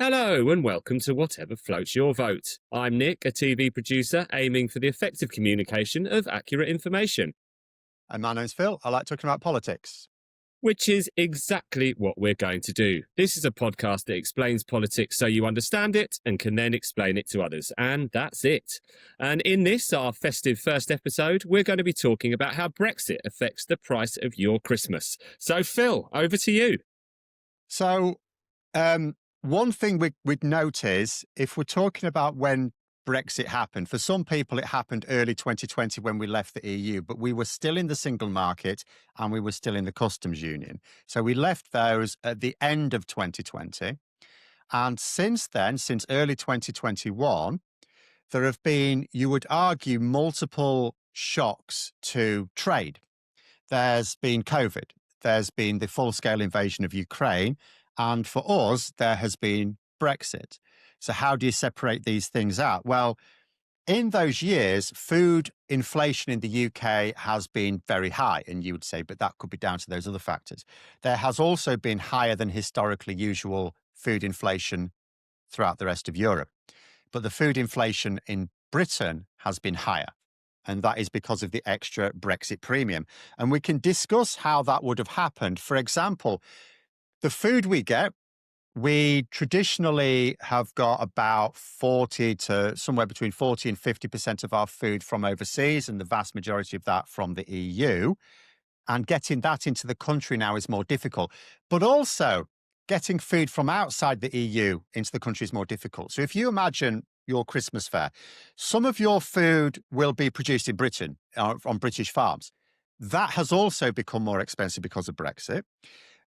Hello and welcome to Whatever Floats Your Vote. I'm Nick, a TV producer aiming for the effective communication of accurate information, And my name's Phil. I like talking about politics. which is exactly what we're going to do. This is a podcast that explains politics so you understand it and can then explain it to others. And that's it. And in this, our festive first episode, we're going to be talking about how Brexit affects the price of your Christmas. So, Phil, over to you. So, one thing we'd note is if we're talking about when Brexit happened, for some people it happened early 2020 when we left the EU, but we were still in the single market and we were still in the customs union. So we left those at the end of 2020. And since then, since early 2021, there have been, you would argue, multiple shocks to trade. There's been COVID. There's been the full-scale invasion of Ukraine. And for us, there has been Brexit. So how do you separate these things out? Well, in those years, food inflation in the UK has been very high, and you would say, but that could be down to those other factors. There has also been higher than historically usual food inflation throughout the rest of Europe. But the food inflation in Britain has been higher. And that is because of the extra Brexit premium. And we can discuss how that would have happened. For example, the food we get, we traditionally have got about 40 to somewhere between 40 and 50% of our food from overseas, and the vast majority of that from the EU. And getting that into the country now is more difficult. But also, getting food from outside the EU into the country is more difficult. So if you imagine your Christmas fare, some of your food will be produced in Britain on British farms. That has also become more expensive because of Brexit.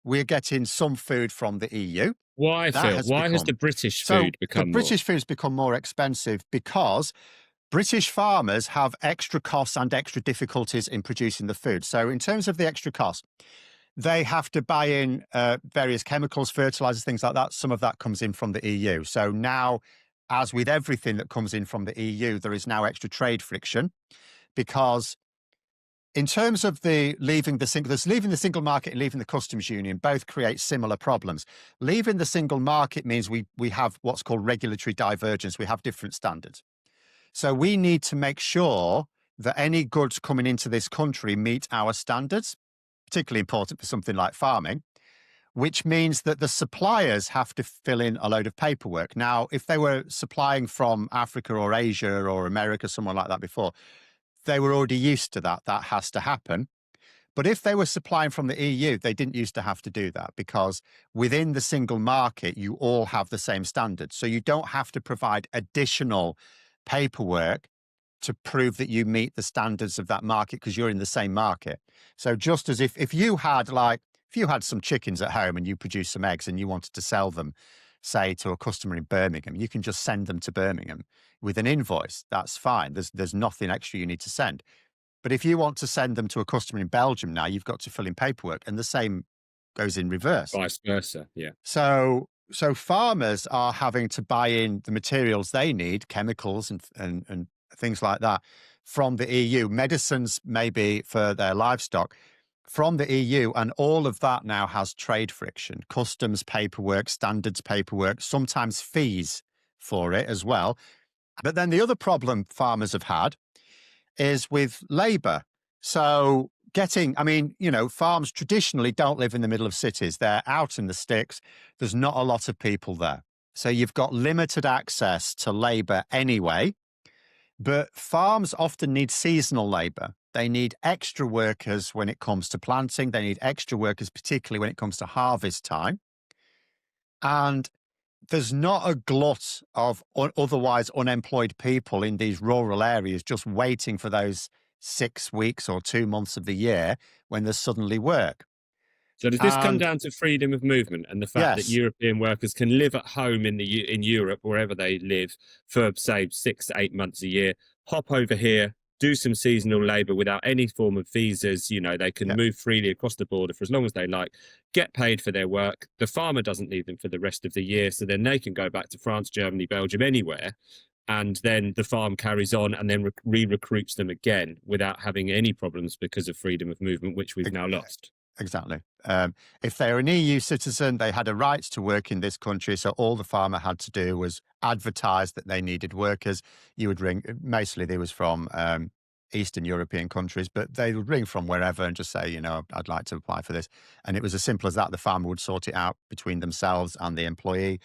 We're getting some food from the EU. Why, Phil? Why has the British food The become more? British food's become more expensive because British farmers have extra costs and extra difficulties in producing the food. So in terms of the extra cost, they have to buy in various chemicals, fertilizers, things like that. Some of that comes in from the EU. So now, as with everything that comes in from the EU, there is now extra trade friction because in terms of leaving the single market and leaving the customs union, both create similar problems. Leaving the single market means we have what's called regulatory divergence. We have different standards. So we need to make sure that any goods coming into this country meet our standards, particularly important for something like farming, which means that the suppliers have to fill in a load of paperwork. Now, if they were supplying from Africa or Asia or America, somewhere like that before, they were already used to that. That has to happen. But if they were supplying from the EU, they didn't used to have to do that because within the single market, you all have the same standards. So you don't have to provide additional paperwork to prove that you meet the standards of that market because you're in the same market. So just as if you had some chickens at home and you produced some eggs and you wanted to sell them, say to a customer in Birmingham, you can just send them to Birmingham with an invoice. That's fine. There's nothing extra you need to send. But if you want to send them to a customer in Belgium now, you've got to fill in paperwork, and the same goes in reverse. Vice versa, yeah. So farmers are having to buy in the materials they need, chemicals and things like that, from the EU, medicines maybe for their livestock, from the EU, and all of that now has trade friction, customs paperwork, standards paperwork, sometimes fees for it as well. But then the other problem farmers have had is with labour. So farms traditionally don't live in the middle of cities. They're out in the sticks. There's not a lot of people there. So you've got limited access to labour anyway. But farms often need seasonal labour. They need extra workers when it comes to planting. They need extra workers, particularly when it comes to harvest time. And there's not a glut of otherwise unemployed people in these rural areas just waiting for those 6 weeks or 2 months of the year when there's suddenly work. So does this come down to freedom of movement and the fact that Yes. European workers can live at home in Europe, wherever they live, for, say, 6 to 8 months a year, hop over here, do some seasonal labour without any form of visas, they can move freely across the border for as long as they like, get paid for their work. The farmer doesn't need them for the rest of the year, so then they can go back to France, Germany, Belgium, anywhere, and then the farm carries on and then re-recruits them again without having any problems because of freedom of movement, which we've now lost. Exactly. If they're an EU citizen, they had a right to work in this country. So all the farmer had to do was advertise that they needed workers. You would ring, mostly they was from Eastern European countries, but they would ring from wherever and just say, I'd like to apply for this. And it was as simple as that. The farmer would sort it out between themselves and the employee.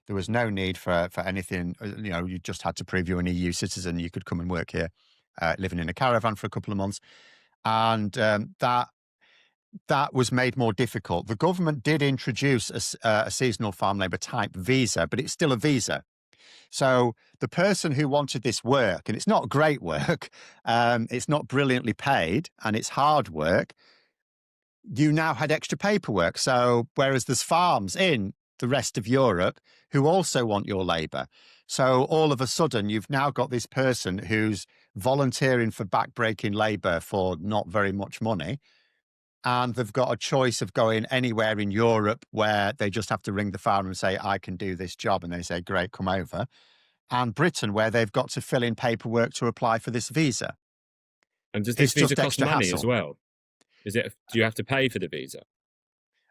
There was no need for anything. You just had to prove you're an EU citizen. You could come and work here, living in a caravan for a couple of months. And that was made more difficult. The government did introduce a seasonal farm labour type visa, but it's still a visa. So the person who wanted this work, and it's not great work, it's not brilliantly paid, and it's hard work, you now had extra paperwork. So whereas there's farms in the rest of Europe who also want your labour. So all of a sudden, you've now got this person who's volunteering for backbreaking labour for not very much money. And they've got a choice of going anywhere in Europe where they just have to ring the farmer and say, I can do this job. And they say, great, come over. And Britain, where they've got to fill in paperwork to apply for this visa. And does this It's visa just cost extra money hassle. as well? Do you have to pay for the visa?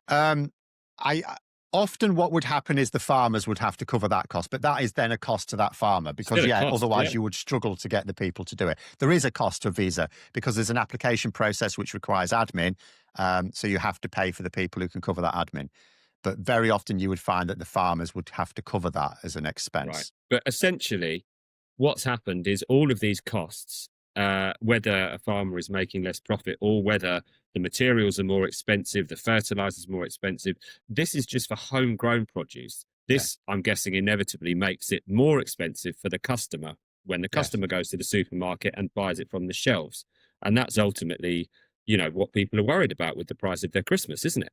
I often what would happen is the farmers would have to cover that cost, but that is then a cost to that farmer because, Still a cost, otherwise yeah. you would struggle to get the people to do it. There is a cost to a visa because there's an application process which requires admin. So you have to pay for the people who can cover that admin. But very often you would find that the farmers would have to cover that as an expense. Right. But essentially, what's happened is all of these costs, whether a farmer is making less profit or whether the materials are more expensive, the fertilizers more expensive, this is just for homegrown produce. This, I'm guessing, inevitably makes it more expensive for the customer when the customer goes to the supermarket and buys it from the shelves. And that's ultimately, what people are worried about with the price of their Christmas, isn't it?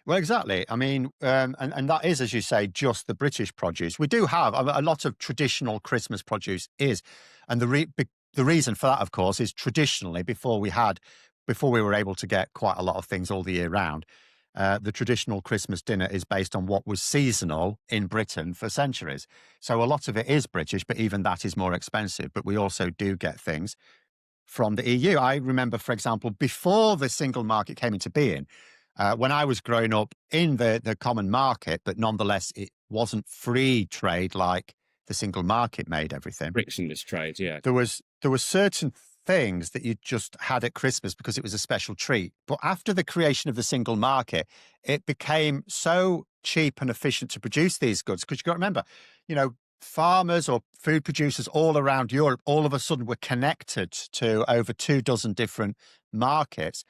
Well, exactly. I mean, and that is, as you say, just the British produce. We do have a lot of traditional Christmas produce and the reason for that, of course, is traditionally before we were able to get quite a lot of things all the year round. The traditional Christmas dinner is based on what was seasonal in Britain for centuries. So a lot of it is British, but even that is more expensive. But we also do get things from the EU. I remember, for example, before the single market came into being, when I was growing up in the common market, but nonetheless, it wasn't free trade like the single market made everything. Frictionless trade, yeah. There were certain things that you just had at Christmas because it was a special treat. But after the creation of the single market, it became so cheap and efficient to produce these goods. Because you've got to remember, farmers or food producers all around Europe all of a sudden were connected to over 24 different markets.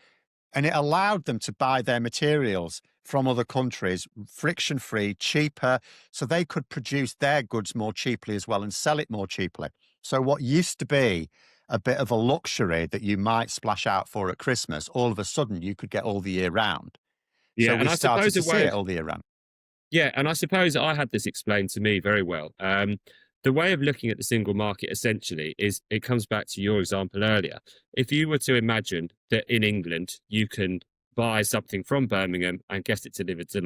And it allowed them to buy their materials from other countries, friction-free, cheaper, so they could produce their goods more cheaply as well and sell it more cheaply. So what used to be a bit of a luxury that you might splash out for at Christmas, all of a sudden you could get all the year round. Yeah, so we started to see it all the year round. Yeah, and I suppose I had this explained to me very well. The way of looking at the single market essentially is it comes back to your example earlier. If you were to imagine that in England you can buy something from Birmingham and get it delivered to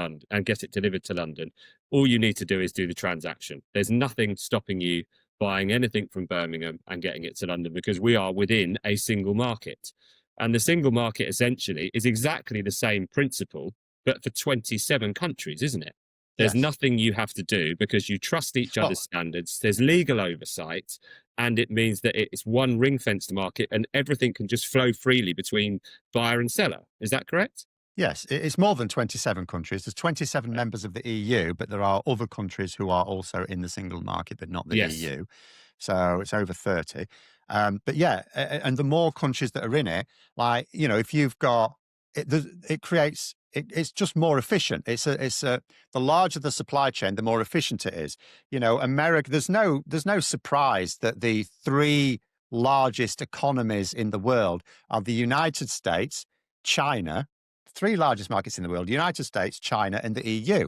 London, all you need to do is do the transaction. There's nothing stopping you buying anything from Birmingham and getting it to London because we are within a single market. And the single market essentially is exactly the same principle, but for 27 countries, isn't it? There's nothing you have to do because you trust each other's standards. There's legal oversight, and it means that it's one ring-fenced market and everything can just flow freely between buyer and seller. Is that correct? Yes, it's more than 27 countries. There's 27 members of the EU, but there are other countries who are also in the single market, but not the EU. So it's over 30. But yeah, and the more countries that are in it, like, if you've got, it creates, it's just more efficient. The larger the supply chain, the more efficient it is. America, there's no surprise that the three largest economies in the world are the United States, China, three largest markets in the world, United States, China, and the EU,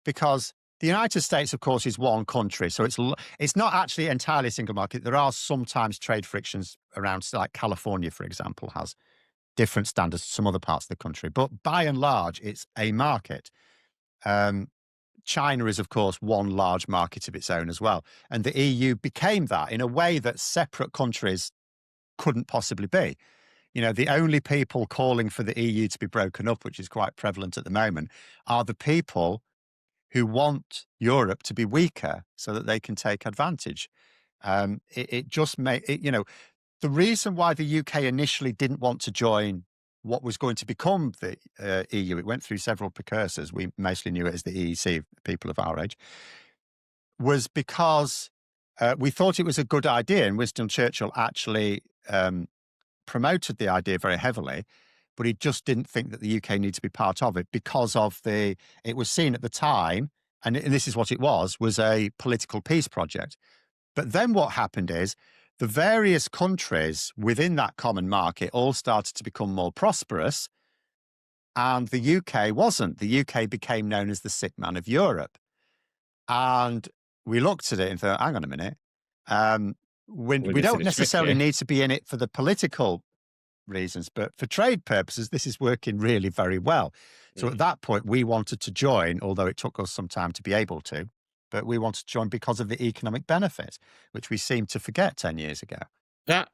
because the United States, of course, is one country. So it's not actually entirely a single market. There are sometimes trade frictions around, like California, for example, has different standards to some other parts of the country. But by and large, it's a market. China is, of course, one large market of its own as well. And the EU became that in a way that separate countries couldn't possibly be. The only people calling for the EU to be broken up, which is quite prevalent at the moment, are the people who want Europe to be weaker so that they can take advantage. It just made it, the reason why the UK initially didn't want to join what was going to become the EU, it went through several precursors. We mostly knew it as the EEC, people of our age, was because we thought it was a good idea. And Winston Churchill actually promoted the idea very heavily, but he just didn't think that the UK needed to be part of it because of it was seen at the time, and this is what it was a political peace project. But then what happened is the various countries within that common market all started to become more prosperous, and the UK wasn't. The UK became known as the sick man of Europe. And we looked at it and thought, hang on a minute, we don't necessarily need to be in it for the political reasons, but for trade purposes, this is working really very well. So at that point, we wanted to join, although it took us some time to be able to, but we wanted to join because of the economic benefit, which we seemed to forget 10 years ago. That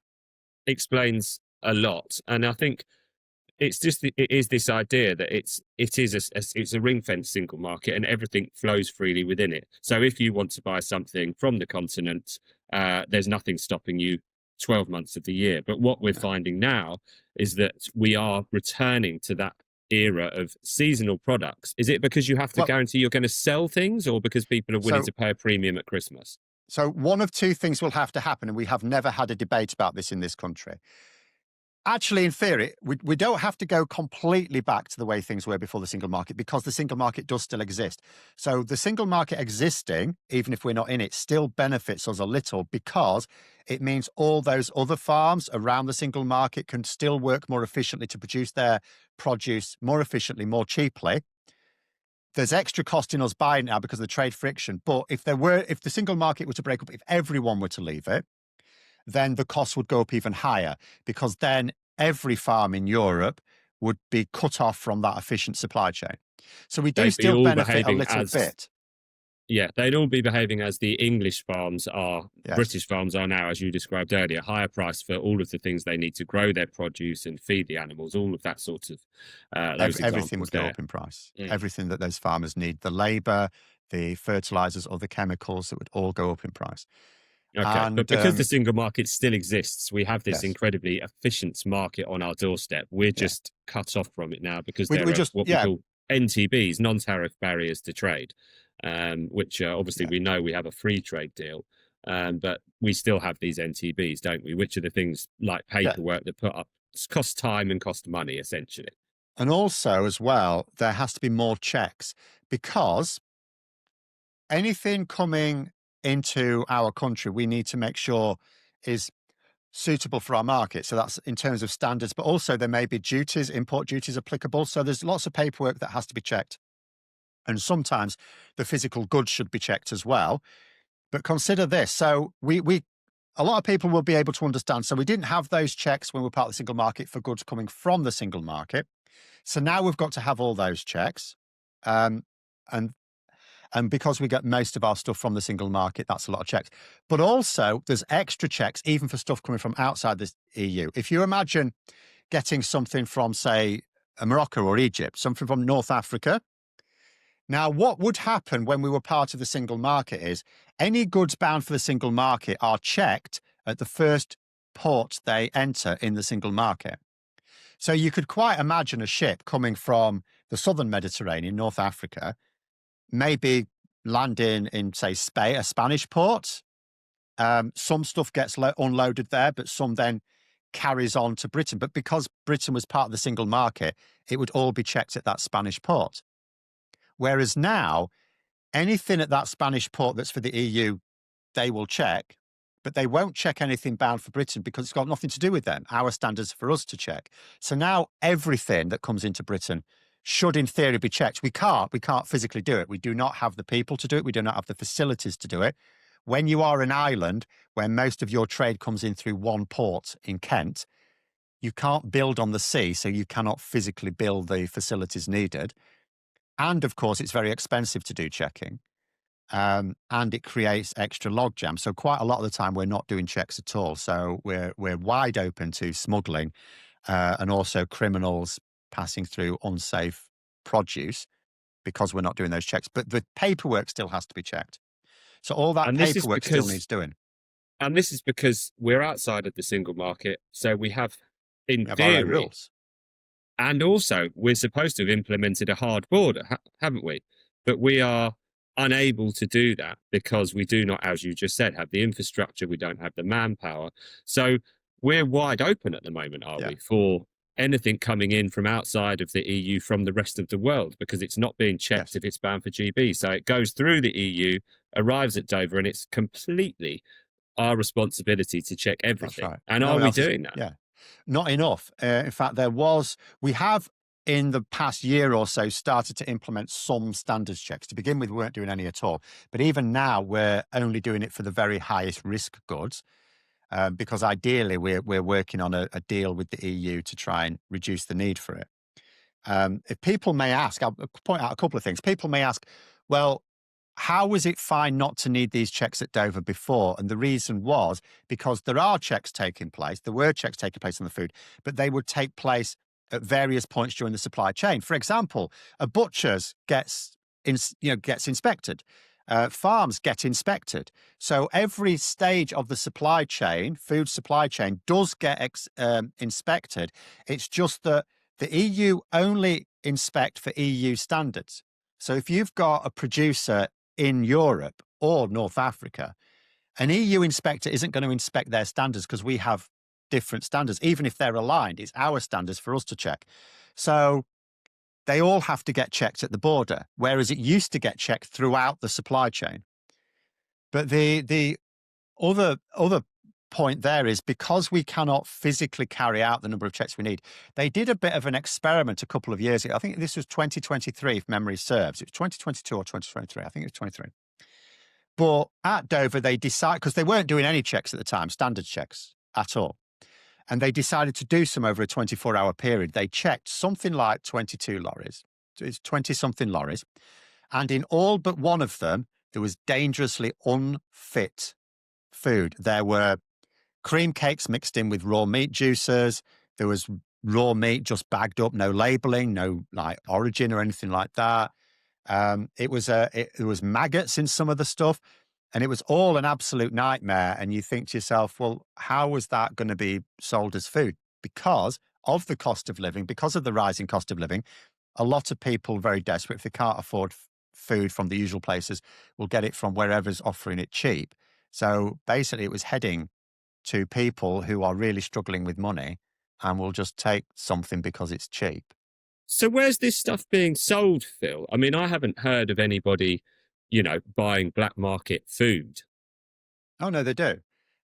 explains a lot. And I think it is this idea that it's a ring-fenced single market and everything flows freely within it. So if you want to buy something from the continent, there's nothing stopping you 12 months of the year. But what we're finding now is that we are returning to that era of seasonal products. Is it because you have to guarantee you're going to sell things, or because people are willing to pay a premium at Christmas? So one of two things will have to happen, and we have never had a debate about this in this country. Actually, in theory, we don't have to go completely back to the way things were before the single market, because the single market does still exist. So the single market existing, even if we're not in it, still benefits us a little, because it means all those other farms around the single market can still work more efficiently to produce their produce more efficiently, more cheaply. There's extra cost in us buying now because of the trade friction. But if the single market were to break up, if everyone were to leave it, then the cost would go up even higher, because then every farm in Europe would be cut off from that efficient supply chain. So we do still benefit a little bit. Yeah, they'd all be behaving as the English farms are, yes. British farms are now, as you described earlier, higher price for all of the things they need to grow their produce and feed the animals, all of that sort of everything would go up in price. Everything that those farmers need, the labour, the fertilisers or the chemicals, that would all go up in price. Okay, but because the single market still exists, we have this incredibly efficient market on our doorstep. We're just cut off from it now because there are what we call NTBs, non-tariff barriers to trade, which obviously we know we have a free trade deal, but we still have these NTBs, don't we? Which are the things like paperwork that cost time and cost money, essentially. And also, as well, there has to be more checks, because anything coming into our country, we need to make sure is suitable for our market. So that's in terms of standards, but also there may be duties, import duties applicable. So there's lots of paperwork that has to be checked. And sometimes the physical goods should be checked as well. But consider this. So a lot of people will be able to understand. So we didn't have those checks when we were part of the single market for goods coming from the single market. So now we've got to have all those checks. And because we get most of our stuff from the single market, that's a lot of checks. But also, there's extra checks, even for stuff coming from outside the EU. If you imagine getting something from, say, Morocco or Egypt, something from North Africa. Now, what would happen when we were part of the single market is any goods bound for the single market are checked at the first port they enter in the single market. So you could quite imagine a ship coming from the southern Mediterranean, North Africa, maybe landing in, say, Spain, a Spanish port. Some stuff gets unloaded there, but some then carries on to Britain. But because Britain was part of the single market, it would all be checked at that Spanish port. Whereas now, anything at that Spanish port that's for the EU, they will check, but they won't check anything bound for Britain because it's got nothing to do with them. Our standards for us to check. So now everything that comes into Britain should in theory be checked. We can't physically do it. We do not have the people to do it. We do not have the facilities to do it. When you are an island where most of your trade comes in through one port in Kent, you can't build on the sea, so you cannot physically build the facilities needed. And of course, it's very expensive to do checking. And it creates extra logjam. So quite a lot of the time, we're not doing checks at all. So we're wide open to smuggling. and also criminals passing through unsafe produce because we're not doing those checks. But the paperwork still has to be checked. So all that And this is paperwork still because needs doing. and this is because we're outside of the single market, so we have, in We have our own theory, rules. and also we're supposed to have implemented a hard border, haven't we? But we are unable to do that because we do not, as you just said, have the infrastructure, we don't have the manpower. So we're wide open at the moment, are Yeah, we, for anything coming in from outside of the EU from the rest of the world, because it's not being checked yes, if it's bound for GB. So it goes through the EU, arrives at Dover, and it's completely our responsibility to check that's everything. right. And No are one we else is, doing that? yeah, not enough. In fact, we have in the past year or so started to implement some standards checks. To begin with, we weren't doing any at all. But even now, we're only doing it for the very highest risk goods. Because ideally we're working on a deal with the EU to try and reduce the need for it. If people may ask, I'll point out a couple of things. People may ask, well, how was it fine not to need these checks at Dover before? And the reason was because there are checks taking place. There were checks taking place on the food, but they would take place at various points during the supply chain. For example, a butcher's gets inspected. Farms get inspected. So every stage of the supply chain, food supply chain, does get inspected. It's just that the EU only inspect for EU standards. So if you've got a producer in Europe or North Africa, an EU inspector isn't going to inspect their standards because we have different standards. Even if they're aligned, it's our standards for us to check. So they all have to get checked at the border, whereas it used to get checked throughout the supply chain. But the other point there is because we cannot physically carry out the number of checks we need. They did a bit of an experiment a couple of years ago. I think this was 2023, if memory serves. It was 2022 or 2023. I think it was 23. But at Dover, they decided, because they weren't doing any checks at the time, standard checks at all. And they decided to do some over a 24-hour period. They checked something like 22 lorries. So it's 20-something lorries. And in all but one of them, there was dangerously unfit food. There were cream cakes mixed in with raw meat juices. There was raw meat just bagged up, no labeling, no like origin or anything like that. There was maggots in some of the stuff, and it was all an absolute nightmare. And you think to yourself, well, how was that going to be sold as food? Because of the cost of living, because of the rising cost of living, a lot of people very desperate, if they can't afford food from the usual places, will get it from wherever's offering it cheap. So basically it was heading to people who are really struggling with money and will just take something because it's cheap. So where's this stuff being sold, Phil? I mean, I haven't heard of anybody, buying black market food. Oh, no, they do.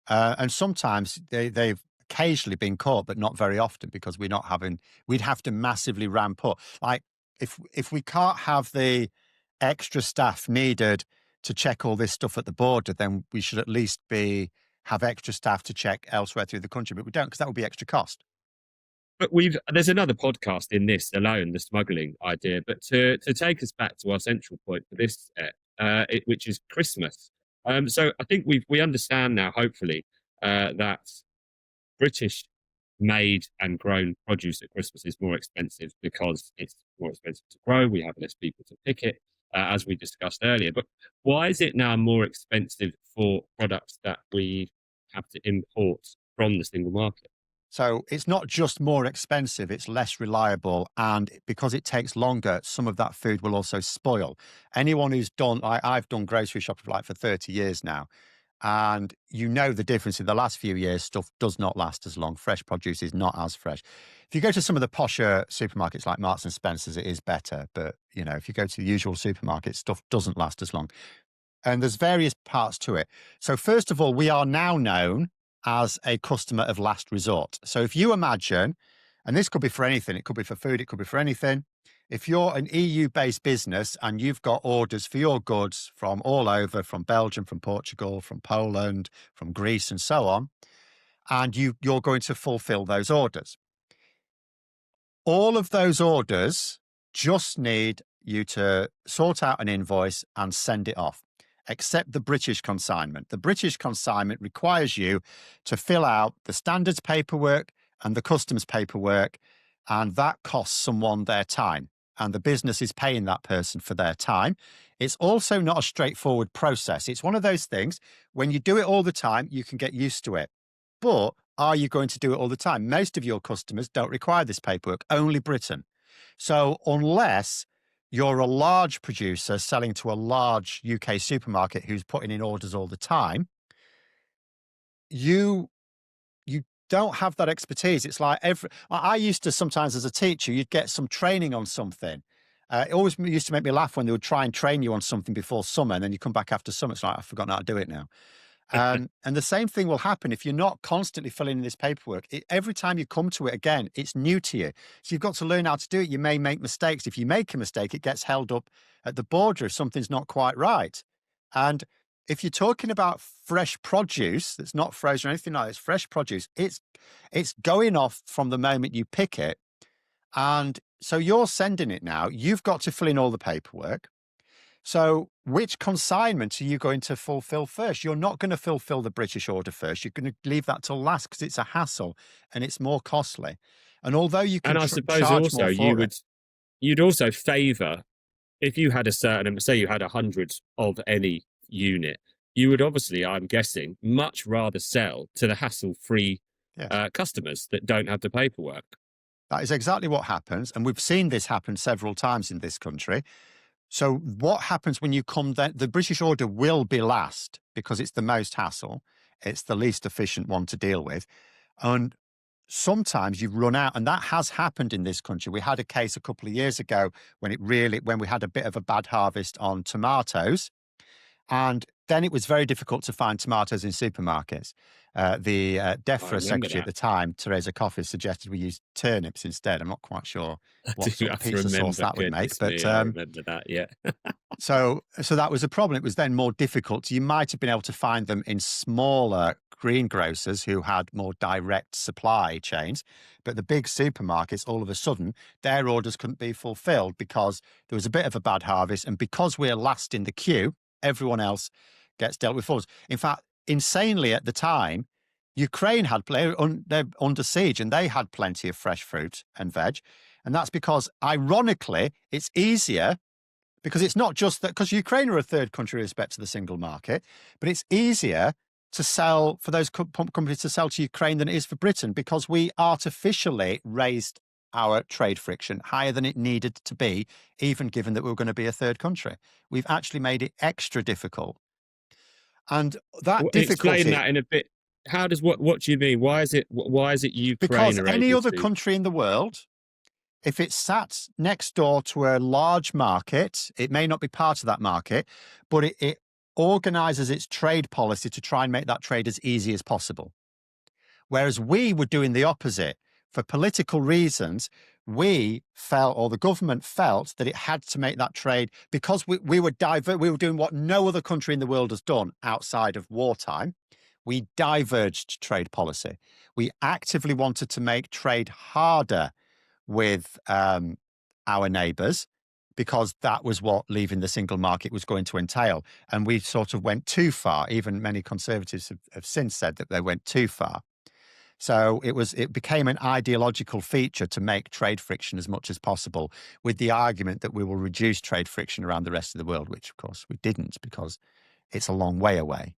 And sometimes they've occasionally been caught, but not very often because we'd have to massively ramp up. Like if we can't have the extra staff needed to check all this stuff at the border, then we should at least have extra staff to check elsewhere through the country. But we don't, because that would be extra cost. But there's another podcast in this alone, the smuggling idea. But to take us back to our central point for this, which is Christmas. So I think we understand now, hopefully, that British made and grown produce at Christmas is more expensive because it's more expensive to grow. We have less people to pick it, as we discussed earlier. But why is it now more expensive for products that we have to import from the single market? So it's not just more expensive, it's less reliable. And because it takes longer, some of that food will also spoil. Anyone who's I've done grocery shopping for 30 years now. And you know the difference in the last few years, stuff does not last as long. Fresh produce is not as fresh. If you go to some of the posher supermarkets like Marks and Spencer's, it is better. But, if you go to the usual supermarkets, stuff doesn't last as long. And there's various parts to it. So first of all, we are now known as a customer of last resort. So if you imagine, and this could be for anything, it could be for food, it could be for anything. If you're an EU-based business and you've got orders for your goods from all over, from Belgium, from Portugal, from Poland, from Greece, and so on, and you're going to fulfill those orders. All of those orders just need you to sort out an invoice and send it off, except the British consignment. The British consignment requires you to fill out the standards paperwork and the customs paperwork, and that costs someone their time, and the business is paying that person for their time. It's also not a straightforward process. It's one of those things, when you do it all the time, you can get used to it. But are you going to do it all the time? Most of your customers don't require this paperwork, only Britain. So unless you're a large producer selling to a large UK supermarket who's putting in orders all the time, you don't have that expertise. It's like I used to sometimes as a teacher, you'd get some training on something. It always used to make me laugh when they would try and train you on something before summer, and then you come back after summer. It's like, I've forgotten how to do it now. And the same thing will happen if you're not constantly filling in this paperwork. Every time you come to it again, it's new to you. So you've got to learn how to do it. You may make mistakes. If you make a mistake, it gets held up at the border if something's not quite right. And if you're talking about fresh produce that's not frozen or anything like that, it's fresh produce, it's going off from the moment you pick it. And so you're sending it now. You've got to fill in all the paperwork. So which consignment are you going to fulfill first? You're not going to fulfill the British order first. You're going to leave that till last because it's a hassle and it's more costly. And although you can And I suppose charge also more for it, you'd also favour, if you had a certain, say you had 100 of any unit, you would obviously, I'm guessing, much rather sell to the hassle-free yes, customers that don't have the paperwork. that is exactly what happens. And we've seen this happen several times in this country. So what happens when you come then? The British order will be last because it's the most hassle. It's the least efficient one to deal with. And sometimes you've run out, and that has happened in this country. We had a case a couple of years ago when we had a bit of a bad harvest on tomatoes. And then it was very difficult to find tomatoes in supermarkets. The DEFRA secretary at the time, Teresa Coffey, suggested we use turnips instead. I'm not quite sure what sort of pizza sauce that would make. But I remember that, yeah. so that was a problem. It was then more difficult. You might have been able to find them in smaller greengrocers who had more direct supply chains. But the big supermarkets, all of a sudden, their orders couldn't be fulfilled because there was a bit of a bad harvest. And because we're last in the queue, everyone else gets dealt with first. In fact, insanely at the time, Ukraine they're under siege and they had plenty of fresh fruit and veg. And that's because, ironically, it's easier because it's not just that, because Ukraine are a third country with respect to the single market, but it's easier to sell for those companies to sell to Ukraine than it is for Britain because we artificially raised our trade friction higher than it needed to be, even given that we were going to be a third country. We've actually made it extra difficult. And that difficulty... Explain that in a bit. How does, what do you mean? Why is it Ukraine? Because any other country in the world, if it's sat next door to a large market, it may not be part of that market, but it organizes its trade policy to try and make that trade as easy as possible. Whereas we were doing the opposite. For political reasons, we felt, or the government felt, that it had to make that trade because we were doing what no other country in the world has done outside of wartime. We diverged trade policy. We actively wanted to make trade harder with our neighbours because that was what leaving the single market was going to entail. And we sort of went too far. Even many conservatives have since said that they went too far. So it became an ideological feature to make trade friction as much as possible, with the argument that we will reduce trade friction around the rest of the world, which of course we didn't because it's a long way away.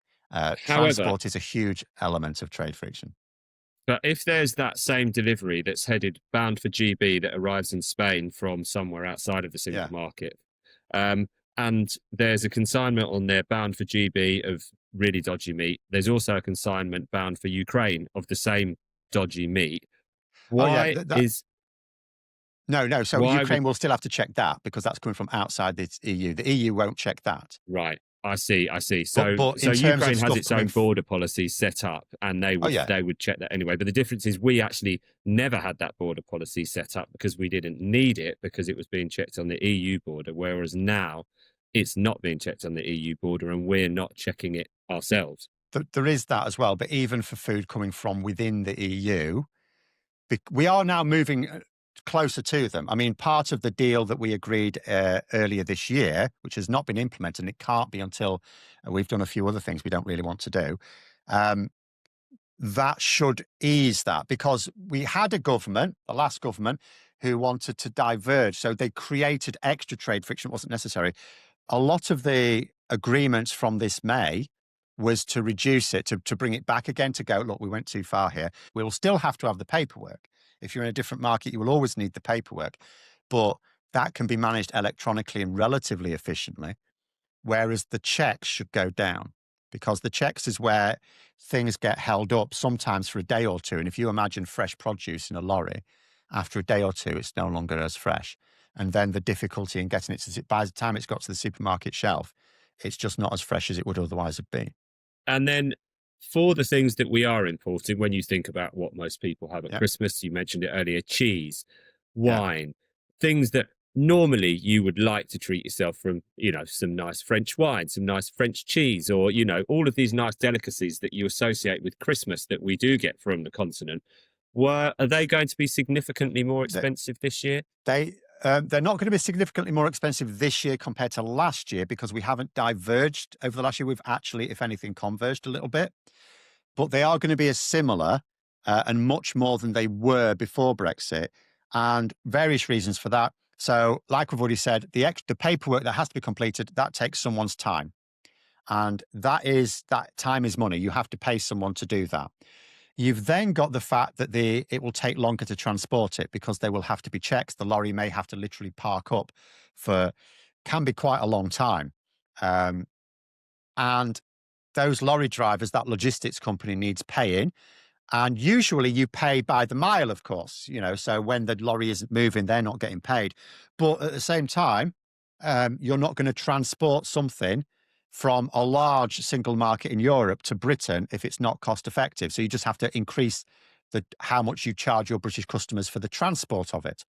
Transport is a huge element of trade friction. But if there's that same delivery that's headed bound for GB that arrives in Spain from somewhere outside of the single market, and there's a consignment on there bound for GB of really dodgy meat, there's also a consignment bound for Ukraine of the same dodgy meat. Why is... No. So Ukraine will still have to check that because that's coming from outside the EU. The EU won't check that. Right. I see. So, but Ukraine has its own border policy set up, and they would check that anyway. But the difference is we actually never had that border policy set up because we didn't need it because it was being checked on the EU border. Whereas now it's not being checked on the EU border, and we're not checking it ourselves. There is that as well. But even for food coming from within the EU, we are now moving closer to them. I mean, part of the deal that we agreed earlier this year, which has not been implemented, and it can't be until we've done a few other things we don't really want to do. that should ease that, because we had a government, the last government, who wanted to diverge. So they created extra trade friction that wasn't necessary. A lot of the agreements from this May was to reduce it, to bring it back again, to go, look, we went too far here. We'll still have to have the paperwork. If you're in a different market, you will always need the paperwork. But that can be managed electronically and relatively efficiently, whereas the checks should go down, because the checks is where things get held up sometimes for a day or two. And if you imagine fresh produce in a lorry, after a day or two, it's no longer as fresh. And then the difficulty in getting it to, by the time it's got to the supermarket shelf, it's just not as fresh as it would otherwise have been. And then for the things that we are importing, when you think about what most people have at Yep. Christmas, you mentioned it earlier, cheese, wine, things that normally you would like to treat yourself from, some nice French wine, some nice French cheese, or, all of these nice delicacies that you associate with Christmas that we do get from the continent. Are they going to be significantly more expensive this year? They're not going to be significantly more expensive this year compared to last year, because we haven't diverged over the last year. We've actually, if anything, converged a little bit. But they are going to be as similar and much more than they were before Brexit, and various reasons for that. So, like we've already said, the paperwork that has to be completed, that takes someone's time. And that time is money. You have to pay someone to do that. You've then got the fact that it will take longer to transport it, because there will have to be checks. The lorry may have to literally park up can be quite a long time. And those lorry drivers, that logistics company needs paying. And usually you pay by the mile, of course, so when the lorry isn't moving, they're not getting paid. But at the same time, you're not going to transport something from a large single market in Europe to Britain if it's not cost effective. So you just have to increase how much you charge your British customers for the transport of it.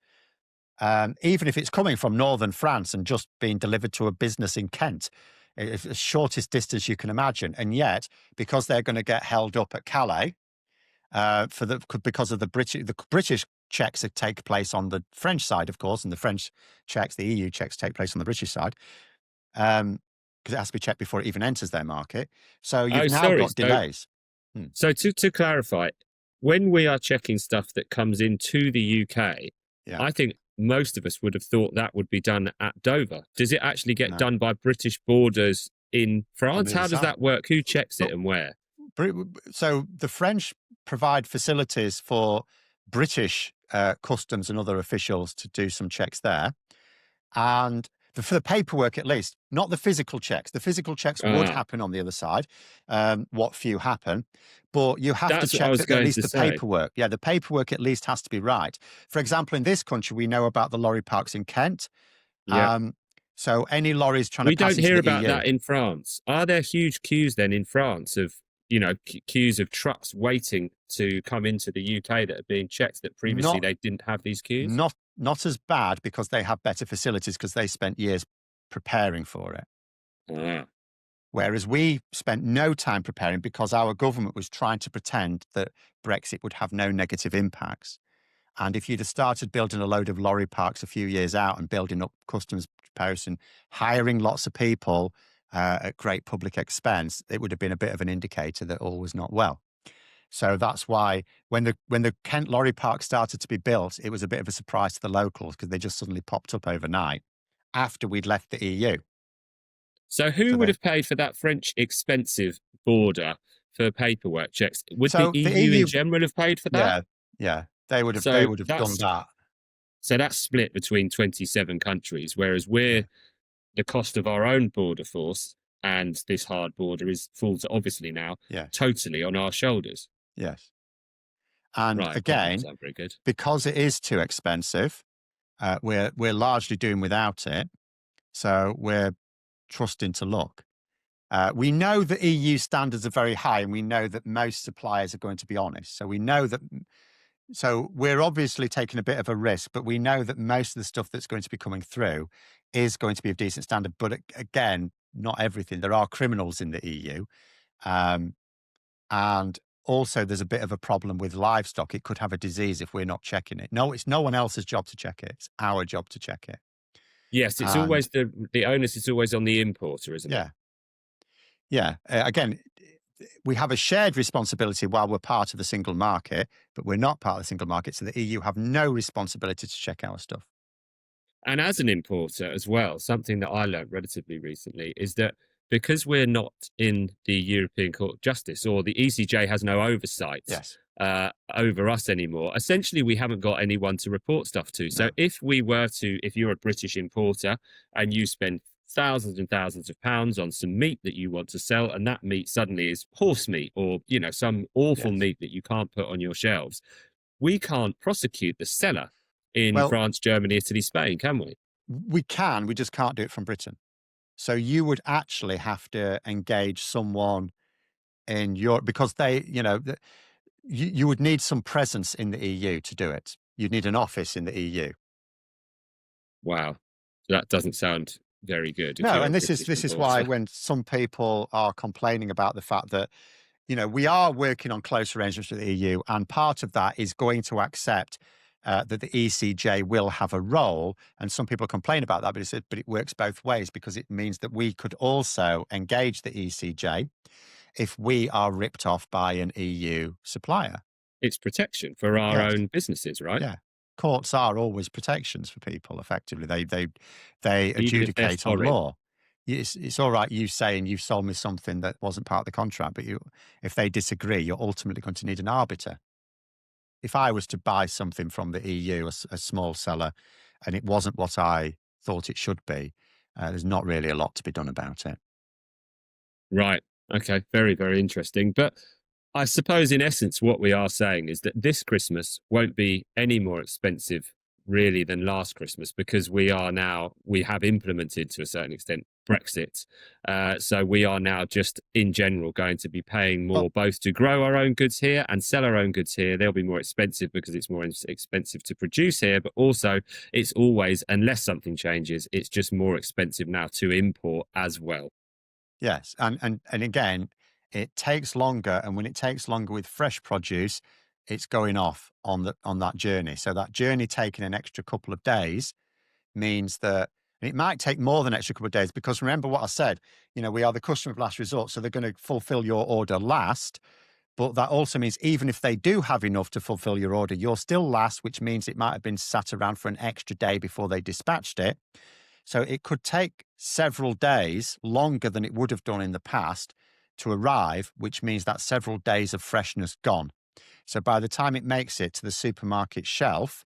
Even if it's coming from northern France and just being delivered to a business in Kent, it's the shortest distance you can imagine. And yet, because they're going to get held up at Calais, because of the British checks that take place on the French side, of course, and the EU checks take place on the British side, because it has to be checked before it even enters their market. So you've got delays. So to clarify, when we are checking stuff that comes into the UK, I think most of us would have thought that would be done at Dover. Does it actually get done by British borders in France? How does that work? Who checks it and where? So the French provide facilities for British customs and other officials to do some checks there. And for the paperwork, at least, not the physical checks. The physical checks would happen on the other side, what few happen. But you have to check at least the paperwork. Yeah, the paperwork at least has to be right. For example, in this country, we know about the lorry parks in Kent. Yeah. So any lorries trying to pass into the EU. We don't hear about that in France. Are there huge queues then in France of, queues of trucks waiting to come into the UK that are being checked that previously they didn't have these queues? Not as bad, because they have better facilities, because they spent years preparing for it. Whereas we spent no time preparing, because our government was trying to pretend that Brexit would have no negative impacts. And if you'd have started building a load of lorry parks a few years out and building up customs posts and hiring lots of people at great public expense, it would have been a bit of an indicator that all was not well. So that's why when the Kent lorry park started to be built, it was a bit of a surprise to the locals, because they just suddenly popped up overnight after we'd left the EU. So who would have paid for that French expensive border for paperwork checks? Would the EU in general have paid for that? Yeah. They would have done that. So that's split between 27 countries, whereas the cost of our own border force and this hard border falls obviously now totally on our shoulders. Yes. And again, very good. Because it is too expensive, we're largely doing without it. So we're trusting to luck. We know that EU standards are very high, and we know that most suppliers are going to be honest. So we know that. So we're obviously taking a bit of a risk, but we know that most of the stuff that's going to be coming through is going to be of decent standard. But again, not everything. There are criminals in the EU. And also there's a bit of a problem with livestock. It could have a disease if we're not checking it. No, it's no one else's job to check it. It's our job to check it. Yes, it's always the onus is always on the importer, isn't it? Yeah. Again, we have a shared responsibility while we're part of the single market, but we're not part of the single market. So the EU have no responsibility to check our stuff. And as an importer as well, something that I learned relatively recently is that because we're not in the European Court of Justice, or the ECJ has no oversight Yes. over us anymore, essentially we haven't got anyone to report stuff to. So No. if you're a British importer and you spend thousands and thousands of pounds on some meat that you want to sell, and that meat suddenly is horse meat or, some awful Yes. meat that you can't put on your shelves, we can't prosecute the seller in Well, France, Germany, Italy, Spain, can we? we can, we just can't do it from Britain. So you would actually have to engage someone in Europe because you would need some presence in the EU to do it. You'd need an office in the EU. Wow. That doesn't sound very good. No, and this is why when some people are complaining about the fact that we are working on close arrangements with the EU, and part of that is going to accept that the ECJ will have a role. And some people complain about that, but it works both ways because it means that we could also engage the ECJ if we are ripped off by an EU supplier. It's protection for our own businesses, right? Yeah. Courts are always protections for people, effectively. They adjudicate on law. It's all right you saying you've sold me something that wasn't part of the contract, but if they disagree, you're ultimately going to need an arbiter. If I was to buy something from the EU, a small seller, and it wasn't what I thought it should be, there's not really a lot to be done about it. Right. Okay. Very, very interesting. But I suppose, in essence, what we are saying is that this Christmas won't be any more expensive, really, than last Christmas, because we have implemented to a certain extent Brexit. So we are now just in general going to be paying more, both to grow our own goods here and sell our own goods here. They'll be more expensive because it's more expensive to produce here, but also it's always, unless something changes, it's just more expensive now to import as well. Yes. And again, it takes longer. And when it takes longer with fresh produce, it's going off on that journey. So that journey taking an extra couple of days means that it might take more than an extra couple of days, because remember what I said, we are the customer of last resort. So they're going to fulfill your order last. But that also means even if they do have enough to fulfill your order, you're still last, which means it might have been sat around for an extra day before they dispatched it. So it could take several days longer than it would have done in the past to arrive, which means that several days of freshness gone. So by the time it makes it to the supermarket shelf,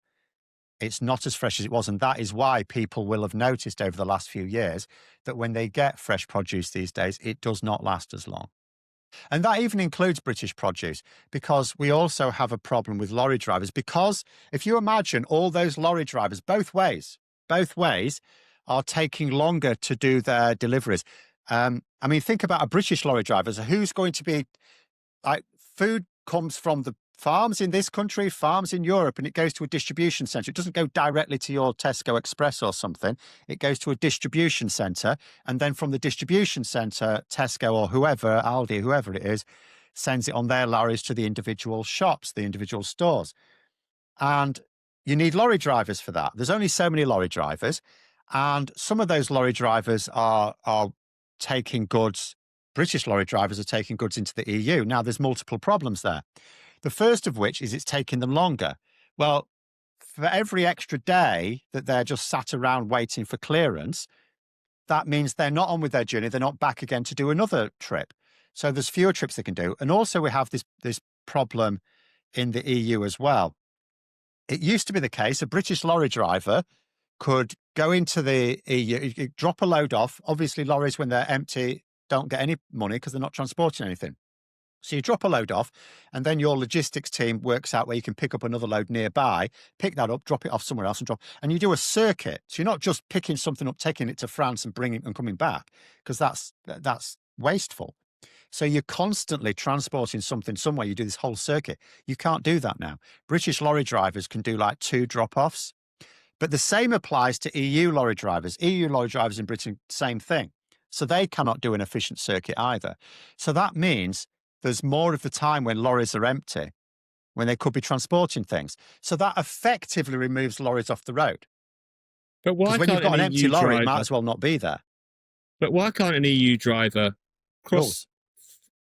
it's not as fresh as it was. And that is why people will have noticed over the last few years that when they get fresh produce these days, it does not last as long. And that even includes British produce, because we also have a problem with lorry drivers. Because if you imagine all those lorry drivers, both ways, are taking longer to do their deliveries. Think about a British lorry driver. So who's going to be food comes from the farms in this country, farms in Europe, and it goes to a distribution centre. It doesn't go directly to your Tesco Express or something. It goes to a distribution centre. And then from the distribution centre, Tesco or whoever, Aldi, whoever it is, sends it on their lorries to the individual shops, the individual stores. And you need lorry drivers for that. There's only so many lorry drivers. And some of those lorry drivers are taking goods. British lorry drivers are taking goods into the EU. Now, there's multiple problems there. The first of which is it's taking them longer. Well, for every extra day that they're just sat around waiting for clearance, that means they're not on with their journey. They're not back again to do another trip. So there's fewer trips they can do. And also we have this problem in the EU as well. It used to be the case a British lorry driver could go into the EU, drop a load off. Obviously, lorries, when they're empty, don't get any money because they're not transporting anything. So you drop a load off, and then your logistics team works out where you can pick up another load nearby, pick that up, drop it off somewhere else, and you do a circuit. So you're not just picking something up, taking it to France and bringing it and coming back, because that's wasteful. So you're constantly transporting something somewhere. You do this whole circuit. You can't do that now. British lorry drivers can do like 2 drop-offs. But the same applies to EU lorry drivers. EU lorry drivers in Britain, same thing. So they cannot do an efficient circuit either. So that means there's more of the time when lorries are empty, when they could be transporting things. So that effectively removes lorries off the road. But why Because when you've got an empty lorry, it might as well not be there. But why can't an EU driver cross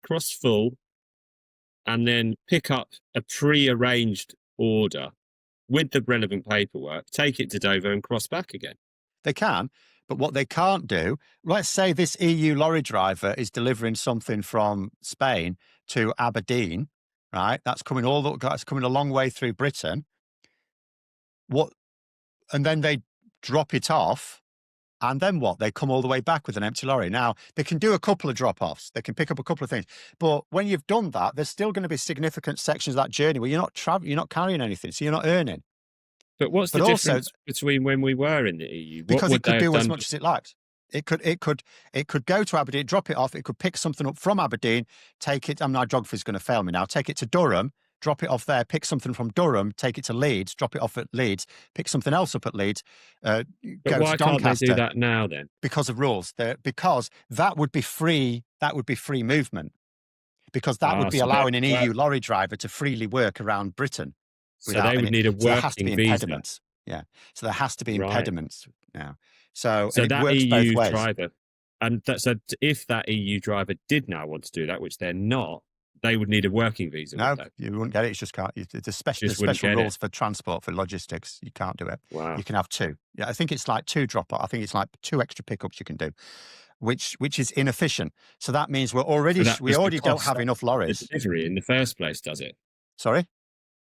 cross full, and then pick up a pre-arranged order with the relevant paperwork, take it to Dover and cross back again? They can, but what they can't do, let's say this EU lorry driver is delivering something from Spain to Aberdeen, right? That's coming a long way through Britain. And then they drop it off. And then what? They come all the way back with an empty lorry. Now, they can do a couple of drop-offs. They can pick up a couple of things. But when you've done that, there's still going to be significant sections of that journey where you're not carrying anything, so you're not earning. But what's the difference between when we were in the EU? Because it could do as much as it likes. It could go to Aberdeen, drop it off. It could pick something up from Aberdeen, take it. My geography is going to fail me now. Take it to Durham, drop it off there, pick something from Durham, take it to Leeds, drop it off at Leeds, pick something else up at Leeds, But go why to Doncaster. can't they do that now then? Because of rules. Because that would be free. That would be free movement. Because that would be allowing an EU lorry driver to freely work around Britain. So they would need a working visa. Yeah. So there has to be impediments now. So that it works EU both ways. driver, so if that EU driver did now want to do that, which they're not, they would need a working visa. No, you wouldn't get it. It's just can't. There's special rules for transport, for logistics. You can't do it. Wow. You can have two. Yeah, I think it's like two drop-off. I think it's like 2 extra pickups you can do, which is inefficient. So that means we already don't have enough lorries. The delivery in the first place, does it? Sorry?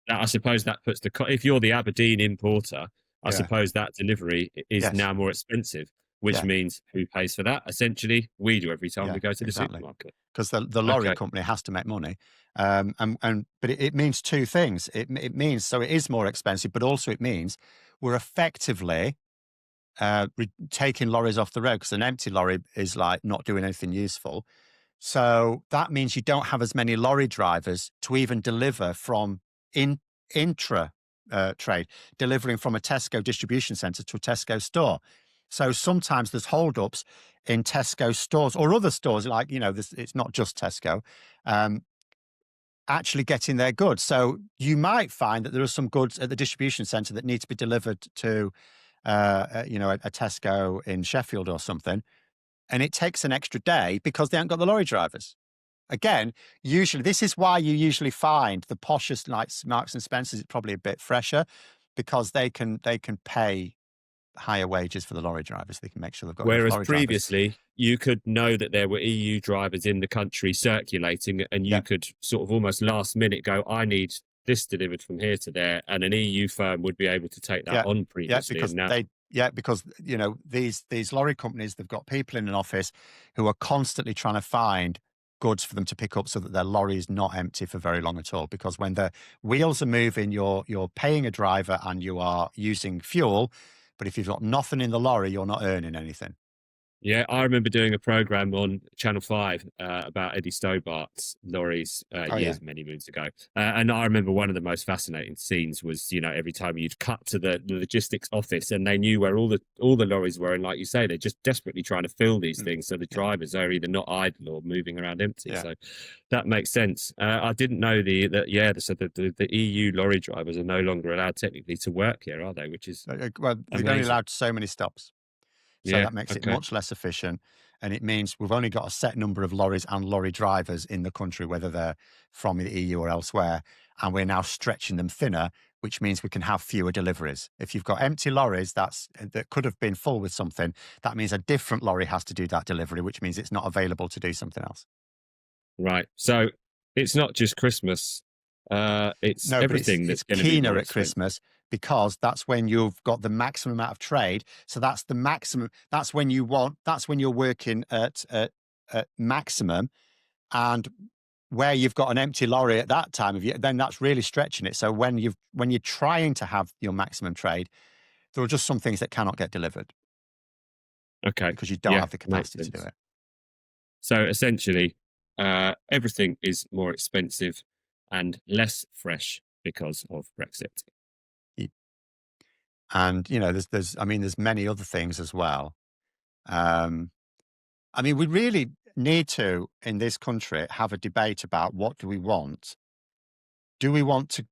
I suppose that puts if you're the Aberdeen importer, I suppose that delivery is now more expensive, which means who pays for that? Essentially, we do every time we go to the supermarket. Because the lorry company has to make money. But it means two things. It means, so it is more expensive, but also it means we're effectively taking lorries off the road, because an empty lorry is like not doing anything useful. So that means you don't have as many lorry drivers to even deliver from intra trade, delivering from a Tesco distribution centre to a Tesco store. So sometimes there's holdups in Tesco stores or other stores, like, it's not just Tesco, actually getting their goods. So you might find that there are some goods at the distribution centre that need to be delivered to, a Tesco in Sheffield or something, and it takes an extra day because they haven't got the lorry drivers. Again, usually, this is why you usually find the poshest, like Marks and Spencer's, is probably a bit fresher, because they can pay higher wages for the lorry drivers. They can make sure they've got. Whereas previously, you could know that there were EU drivers in the country circulating, and you could sort of almost last minute go, "I need this delivered from here to there," and an EU firm would be able to take that on previously. Because these lorry companies, they've got people in an office who are constantly trying to find goods for them to pick up so that their lorry is not empty for very long at all. Because when the wheels are moving, you're paying a driver and you are using fuel. But if you've got nothing in the lorry, you're not earning anything. Yeah, I remember doing a program on Channel 5 about Eddie Stobart's lorries many moons ago. And I remember one of the most fascinating scenes was, every time you'd cut to the logistics office and they knew where all the lorries were. And like you say, they're just desperately trying to fill these things. So the drivers are either not idle or moving around empty. Yeah. So that makes sense. I didn't know the EU lorry drivers are no longer allowed technically to work here, are they? Which is they're only allowed so many stops. So that makes it much less efficient. And it means we've only got a set number of lorries and lorry drivers in the country, whether they're from the EU or elsewhere. And we're now stretching them thinner, which means we can have fewer deliveries. If you've got empty lorries that could have been full with something, that means a different lorry has to do that delivery, which means it's not available to do something else. Right. So it's not just Christmas. It's everything that's going to be keener at Christmas, because that's when you've got the maximum amount of trade. So that's the maximum. That's when you're working at maximum, and where you've got an empty lorry at that time of year, then that's really stretching it. So when you're trying to have your maximum trade, there are just some things that cannot get delivered. Okay. Because you don't have the capacity to do it. So essentially, everything is more expensive and less fresh because of Brexit. And there's many other things as well. We really need to, in this country, have a debate about what do we want. Do we want to,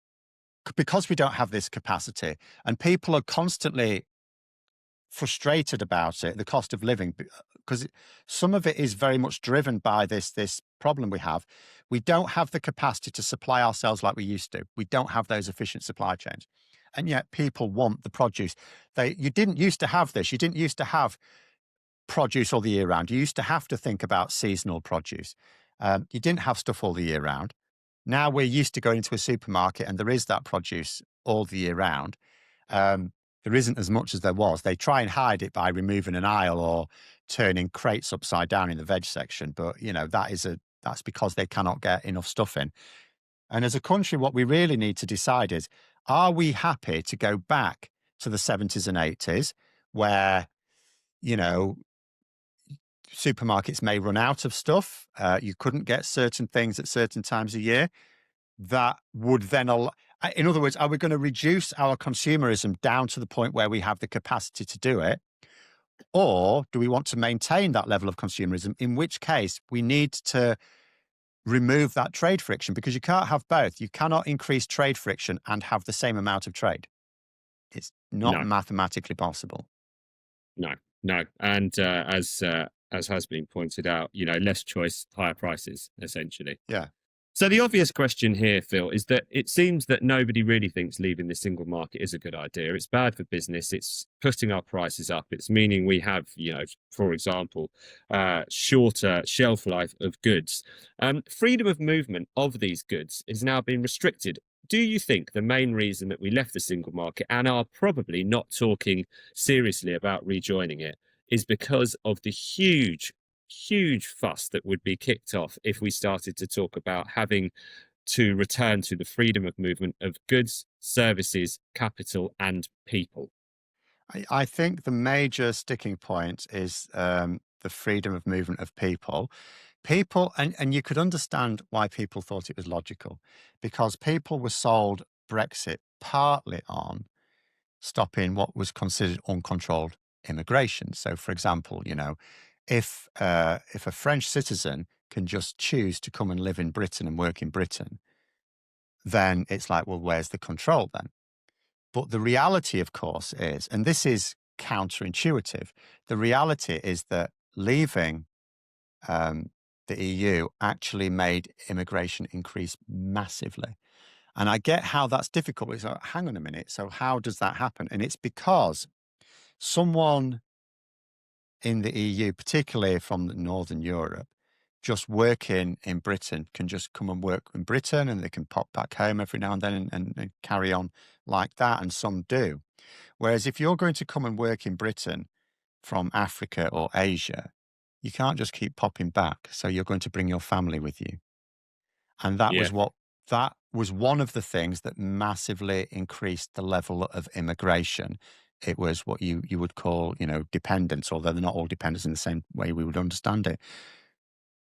because we don't have this capacity, and people are constantly frustrated about it, the cost of living because some of it is very much driven by this problem we have. We don't have the capacity to supply ourselves like we used to. We don't have those efficient supply chains. And yet people want the produce. You didn't used to have this. You didn't used to have produce all the year round. You used to have to think about seasonal produce. You didn't have stuff all the year round. Now we're used to going into a supermarket and there is that produce all the year round. There isn't as much as there was. They try and hide it by removing an aisle or turning crates upside down in the veg section. But, that's because they cannot get enough stuff in. And as a country, what we really need to decide is, are we happy to go back to the 70s and 80s where, supermarkets may run out of stuff. You couldn't get certain things at certain times of year. That would then, in other words, are we going to reduce our consumerism down to the point where we have the capacity to do it? Or do we want to maintain that level of consumerism, in which case we need to remove that trade friction, because you can't have both. You cannot increase trade friction and have the same amount of trade. It's not mathematically possible. No. And as has been pointed out, less choice, higher prices, essentially. Yeah. So the obvious question here, Phil, is that it seems that nobody really thinks leaving the single market is a good idea. It's bad for business. It's putting our prices up. It's meaning we have, for example, shorter shelf life of goods. Freedom of movement of these goods is now being restricted. Do you think the main reason that we left the single market and are probably not talking seriously about rejoining it is because of the huge fuss that would be kicked off if we started to talk about having to return to the freedom of movement of goods, services, capital, and people? I think the major sticking point is the freedom of movement of people. People, and you could understand why people thought it was logical, because people were sold Brexit partly on stopping what was considered uncontrolled immigration. So, for example, if a French citizen can just choose to come and live in Britain and work in Britain, then it's like, well, where's the control then? But the reality, of course, is, and this is counterintuitive, the reality is that leaving the EU actually made immigration increase massively. And I get how that's difficult. It's like, hang on a minute. So how does that happen? And it's because someone in the EU, particularly from Northern Europe, just working in Britain can just come and work in Britain, and they can pop back home every now and then and carry on like that. And some do. Whereas if you're going to come and work in Britain from Africa or Asia, you can't just keep popping back. So you're going to bring your family with you. And that was one of the things that massively increased the level of immigration. It was what you would call, dependents, although they're not all dependents in the same way we would understand it.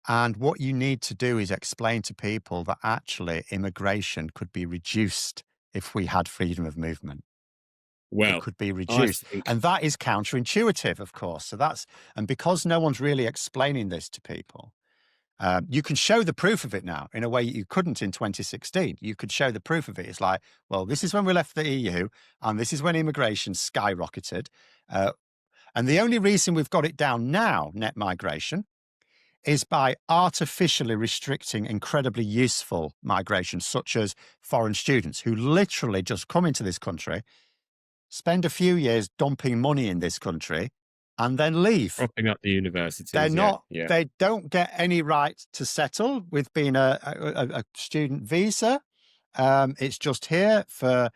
And what you need to do is explain to people that actually immigration could be reduced if we had freedom of movement. Well, it could be reduced. And that is counterintuitive, of course. And because no one's really explaining this to people, you can show the proof of it now in a way you couldn't in 2016. You could show the proof of it. It's like, well, this is when we left the EU, and this is when immigration skyrocketed. And the only reason we've got it down now, net migration, is by artificially restricting incredibly useful migration, such as foreign students who literally just come into this country, spend a few years dumping money in this country, and then leave. Propping up the universities. They're not, they don't get any right to settle with being a student visa. It's just here for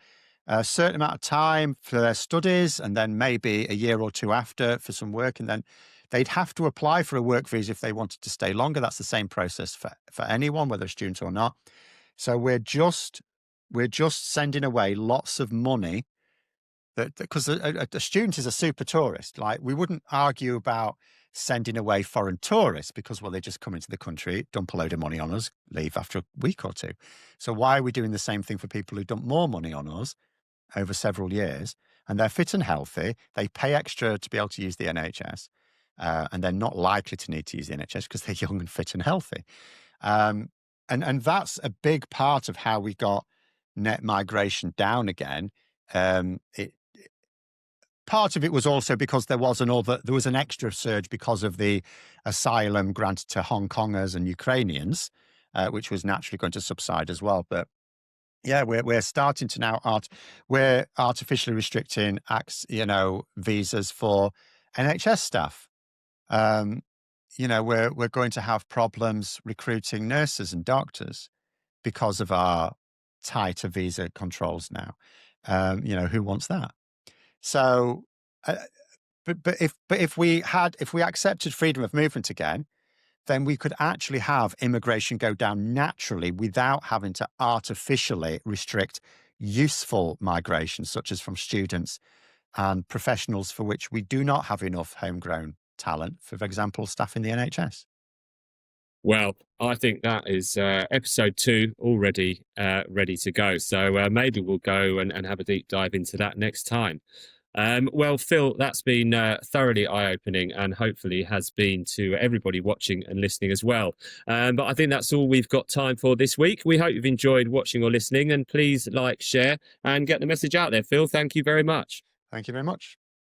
a certain amount of time for their studies, and then maybe a year or two after for some work. And then they'd have to apply for a work visa if they wanted to stay longer. That's the same process for anyone, whether a student or not. So we're just sending away lots of money. Because a student is a super tourist. Like, we wouldn't argue about sending away foreign tourists because, well, they just come into the country, dump a load of money on us, leave after a week or two. So why are we doing the same thing for people who dump more money on us over several years, and they're fit and healthy, they pay extra to be able to use the NHS, and they're not likely to need to use the NHS because they're young and fit and healthy. And that's a big part of how we got net migration down again. part of it was also because there was an extra surge because of the asylum granted to Hong Kongers and Ukrainians, which was naturally going to subside as well. But yeah, we're starting to now we're artificially restricting visas for NHS staff. We're going to have problems recruiting nurses and doctors because of our tighter visa controls now. Who wants that? So, but if we accepted freedom of movement again, then we could actually have immigration go down naturally without having to artificially restrict useful migration, such as from students and professionals for which we do not have enough homegrown talent, for example, staff in the NHS. Well, I think that is episode 2 already ready to go. So maybe we'll go and have a deep dive into that next time. Well, Phil, that's been thoroughly eye-opening and hopefully has been to everybody watching and listening as well. But I think that's all we've got time for this week. We hope you've enjoyed watching or listening, and please like, share and get the message out there. Phil, thank you very much. Thank you very much.